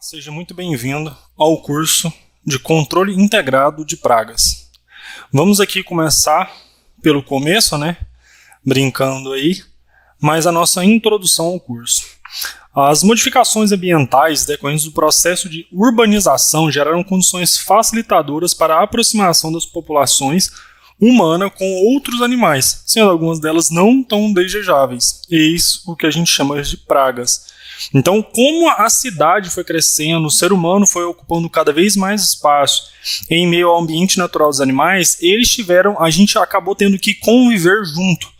Seja muito bem-vindo ao curso de Controle Integrado de Pragas. Vamos aqui começar pelo começo, brincando aí, mas a nossa introdução ao curso. As modificações ambientais decorrentes do processo de urbanização geraram condições facilitadoras para a aproximação das populações humanas com outros animais, sendo algumas delas não tão desejáveis. Eis o que a gente chama de pragas. Então, como a cidade foi crescendo, o ser humano foi ocupando cada vez mais espaço em meio ao ambiente natural dos animais, a gente acabou tendo que conviver junto.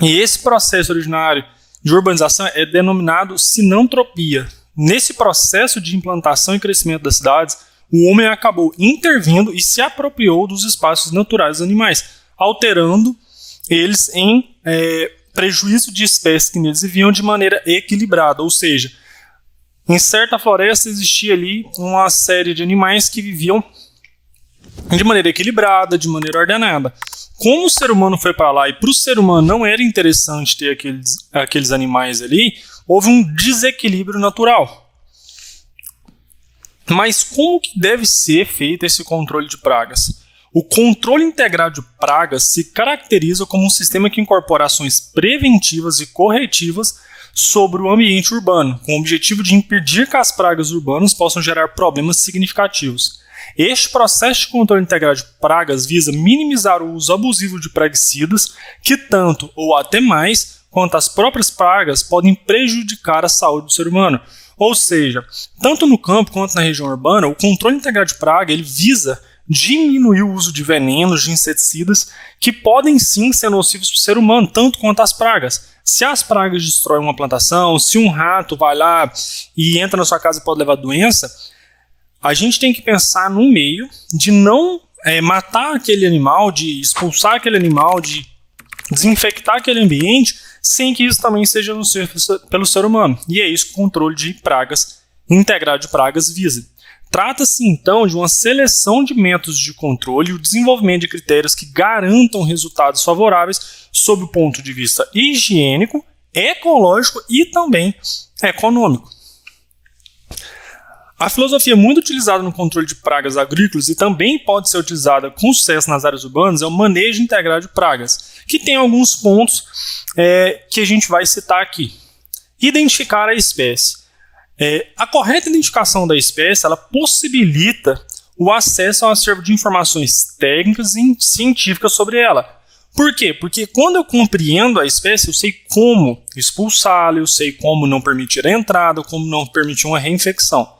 E esse processo originário de urbanização é denominado sinantropia. Nesse processo de implantação e crescimento das cidades, o homem acabou intervindo e se apropriou dos espaços naturais dos animais, alterando eles em prejuízo de espécies que neles viviam de maneira equilibrada, ou seja, em certa floresta existia ali uma série de animais que viviam de maneira equilibrada, de maneira ordenada. Como o ser humano foi para lá e para o ser humano não era interessante ter aqueles animais ali, houve um desequilíbrio natural. Mas como que deve ser feito esse controle de pragas? O controle integrado de pragas se caracteriza como um sistema que incorpora ações preventivas e corretivas sobre o ambiente urbano, com o objetivo de impedir que as pragas urbanas possam gerar problemas significativos. Este processo de controle integrado de pragas visa minimizar o uso abusivo de praguicidas que tanto ou até mais quanto as próprias pragas podem prejudicar a saúde do ser humano. Ou seja, tanto no campo quanto na região urbana, o controle integrado de praga ele visa diminuir o uso de venenos, de inseticidas, que podem sim ser nocivos para o ser humano, tanto quanto as pragas. Se as pragas destroem uma plantação, se um rato vai lá e entra na sua casa e pode levar doença, a gente tem que pensar no meio de não matar aquele animal, de expulsar aquele animal, de desinfectar aquele ambiente, sem que isso também seja nocivo pelo ser humano. E é isso que o controle de pragas, integrado de pragas, visa. Trata-se, então, de uma seleção de métodos de controle e o desenvolvimento de critérios que garantam resultados favoráveis sob o ponto de vista higiênico, ecológico e também econômico. A filosofia muito utilizada no controle de pragas agrícolas e também pode ser utilizada com sucesso nas áreas urbanas é o manejo integrado de pragas, que tem alguns pontos que a gente vai citar aqui. Identificar a espécie. A correta identificação da espécie ela possibilita o acesso a um acervo de informações técnicas e científicas sobre ela. Por quê? Porque quando eu compreendo a espécie, eu sei como expulsá-la, eu sei como não permitir a entrada, como não permitir uma reinfecção.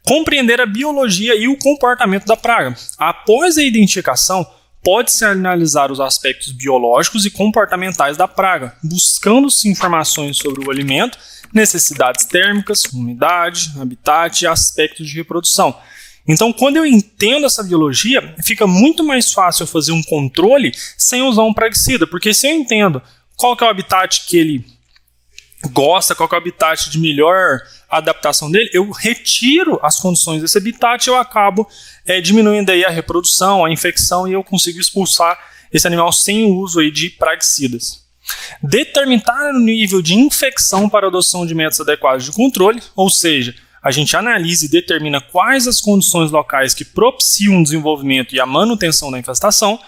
Compreender a biologia e o comportamento da praga. Após a identificação, pode-se analisar os aspectos biológicos e comportamentais da praga, buscando-se informações sobre o alimento, necessidades térmicas, umidade, habitat e aspectos de reprodução. Então, quando eu entendo essa biologia, fica muito mais fácil eu fazer um controle sem usar um praguicida, porque se eu entendo qual que é o habitat que ele gosta, qual que é o habitat de melhor adaptação dele, eu retiro as condições desse habitat e eu acabo diminuindo aí a reprodução, a infecção e eu consigo expulsar esse animal sem o uso aí de praguicidas. Determinar o nível de infecção para a adoção de métodos adequados de controle, ou seja, a gente analisa e determina quais as condições locais que propiciam o desenvolvimento e a manutenção da infestação.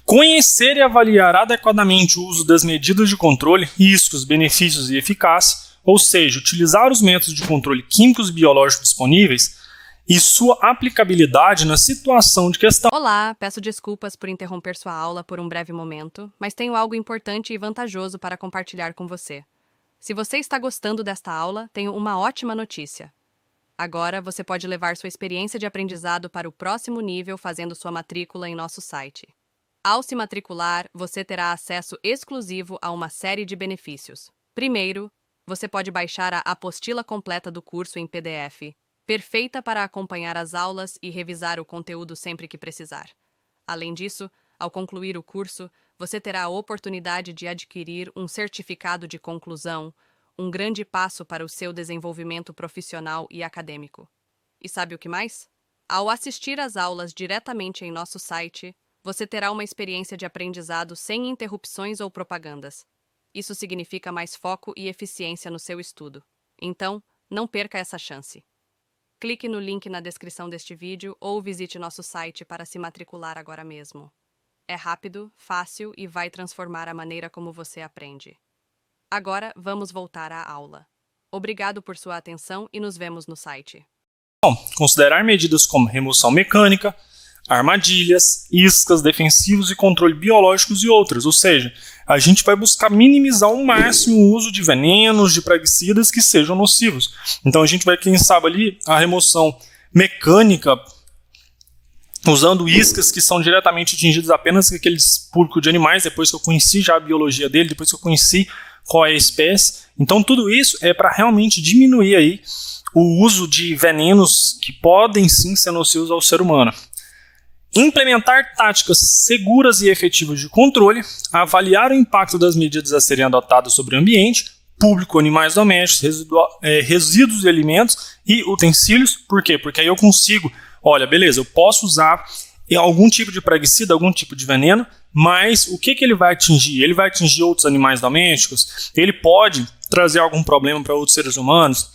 Conhecer e avaliar adequadamente o uso das medidas de controle, riscos, benefícios e eficácia, ou seja, utilizar os métodos de controle químicos e biológicos disponíveis e sua aplicabilidade na situação de questão. Olá, peço desculpas por interromper sua aula por um breve momento, mas tenho algo importante e vantajoso para compartilhar com você. Se você está gostando desta aula, tenho uma ótima notícia. Agora você pode levar sua experiência de aprendizado para o próximo nível fazendo sua matrícula em nosso site. Ao se matricular, você terá acesso exclusivo a uma série de benefícios. Primeiro, você pode baixar a apostila completa do curso em PDF, perfeita para acompanhar as aulas e revisar o conteúdo sempre que precisar. Além disso, ao concluir o curso, você terá a oportunidade de adquirir um certificado de conclusão, um grande passo para o seu desenvolvimento profissional e acadêmico. E sabe o que mais? Ao assistir às aulas diretamente em nosso site, você terá uma experiência de aprendizado sem interrupções ou propagandas. Isso significa mais foco e eficiência no seu estudo. Então, não perca essa chance. Clique no link na descrição deste vídeo ou visite nosso site para se matricular agora mesmo. É rápido, fácil e vai transformar a maneira como você aprende. Agora, vamos voltar à aula. Obrigado por sua atenção e nos vemos no site. Considerar medidas como remoção mecânica, armadilhas, iscas, defensivos e controle biológicos e outras. Ou seja, a gente vai buscar minimizar ao máximo o uso de venenos, de praguicidas que sejam nocivos. Então a gente vai, quem sabe ali, a remoção mecânica, usando iscas que são diretamente atingidas apenas com aqueles públicos de animais, depois que eu conheci já a biologia dele, depois que eu conheci qual é a espécie. Então tudo isso é para realmente diminuir aí o uso de venenos que podem sim ser nocivos ao ser humano. Implementar táticas seguras e efetivas de controle, avaliar o impacto das medidas a serem adotadas sobre o ambiente, público, animais domésticos, resíduos de alimentos e utensílios. Por quê? Porque aí eu consigo, olha, beleza, eu posso usar algum tipo de praguicida, algum tipo de veneno, mas o que ele vai atingir? Ele vai atingir outros animais domésticos? Ele pode trazer algum problema para outros seres humanos?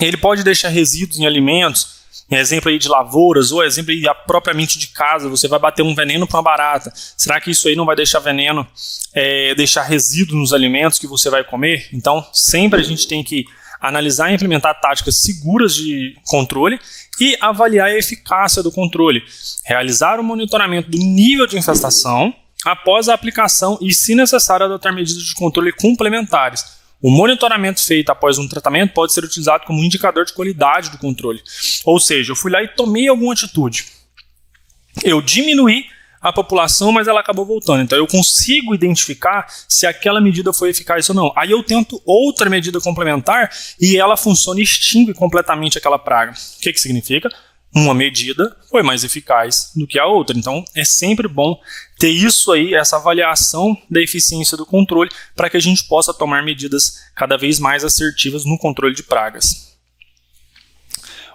Ele pode deixar resíduos em alimentos, exemplo aí de lavouras, ou exemplo aí propriamente de casa, você vai bater um veneno para uma barata. Será que isso aí não vai deixar veneno, deixar resíduos nos alimentos que você vai comer? Então, sempre a gente tem que analisar e implementar táticas seguras de controle e avaliar a eficácia do controle. Realizar o monitoramento do nível de infestação após a aplicação e, se necessário, adotar medidas de controle complementares. O monitoramento feito após um tratamento pode ser utilizado como indicador de qualidade do controle. Ou seja, eu fui lá e tomei alguma atitude. Eu diminuí a população, mas ela acabou voltando. Então eu consigo identificar se aquela medida foi eficaz ou não. Aí eu tento outra medida complementar e ela funciona e extingue completamente aquela praga. O que significa? Uma medida foi mais eficaz do que a outra. Então é sempre bom ter isso aí, essa avaliação da eficiência do controle, para que a gente possa tomar medidas cada vez mais assertivas no controle de pragas.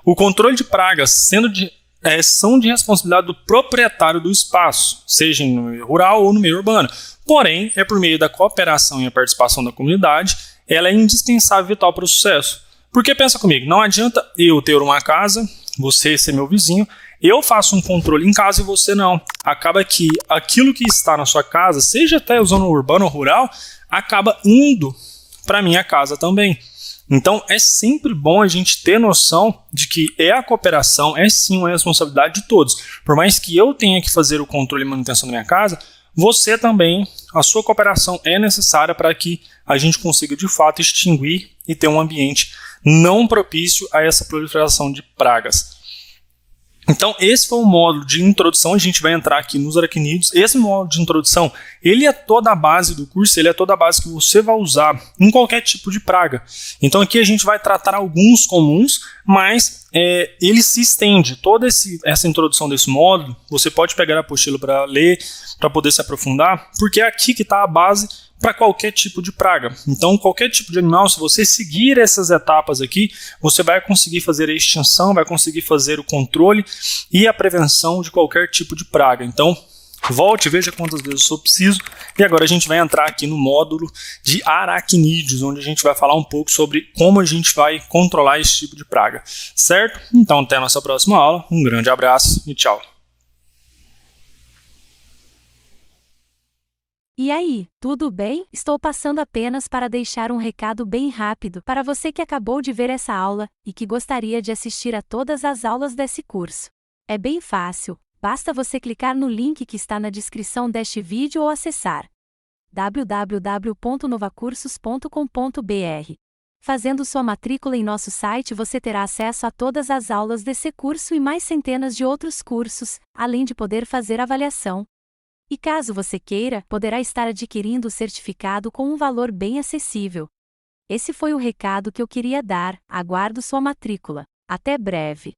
O controle de pragas são de responsabilidade do proprietário do espaço, seja no meio rural ou no meio urbano. Porém, é por meio da cooperação e a participação da comunidade, ela é indispensável e vital para o sucesso. Porque pensa comigo, não adianta eu ter uma casa, você ser meu vizinho, eu faço um controle em casa e você não. Acaba que aquilo que está na sua casa, seja até zona urbana ou rural, acaba indo para minha casa também. Então é sempre bom a gente ter noção de que a cooperação, é sim uma responsabilidade de todos. Por mais que eu tenha que fazer o controle e manutenção da minha casa, você também, a sua cooperação é necessária para que a gente consiga de fato extinguir e ter um ambiente não propício a essa proliferação de pragas. Então esse foi o módulo de introdução, a gente vai entrar aqui nos aracnídeos. Esse módulo de introdução, ele é toda a base do curso, ele é toda a base que você vai usar em qualquer tipo de praga. Então aqui a gente vai tratar alguns comuns, mas ele se estende. Toda essa introdução desse módulo, você pode pegar a apostila para ler, para poder se aprofundar, porque é aqui que está a base para qualquer tipo de praga. Então, qualquer tipo de animal, se você seguir essas etapas aqui, você vai conseguir fazer a extinção, vai conseguir fazer o controle e a prevenção de qualquer tipo de praga. Então, volte, veja quantas vezes eu preciso. E agora a gente vai entrar aqui no módulo de aracnídeos, onde a gente vai falar um pouco sobre como a gente vai controlar esse tipo de praga. Certo? Então, até a nossa próxima aula. Um grande abraço e tchau. E aí, tudo bem? Estou passando apenas para deixar um recado bem rápido para você que acabou de ver essa aula e que gostaria de assistir a todas as aulas desse curso. É bem fácil, basta você clicar no link que está na descrição deste vídeo ou acessar www.novacursos.com.br. Fazendo sua matrícula em nosso site, você terá acesso a todas as aulas desse curso e mais centenas de outros cursos, além de poder fazer avaliação. E caso você queira, poderá estar adquirindo o certificado com um valor bem acessível. Esse foi o recado que eu queria dar, aguardo sua matrícula. Até breve!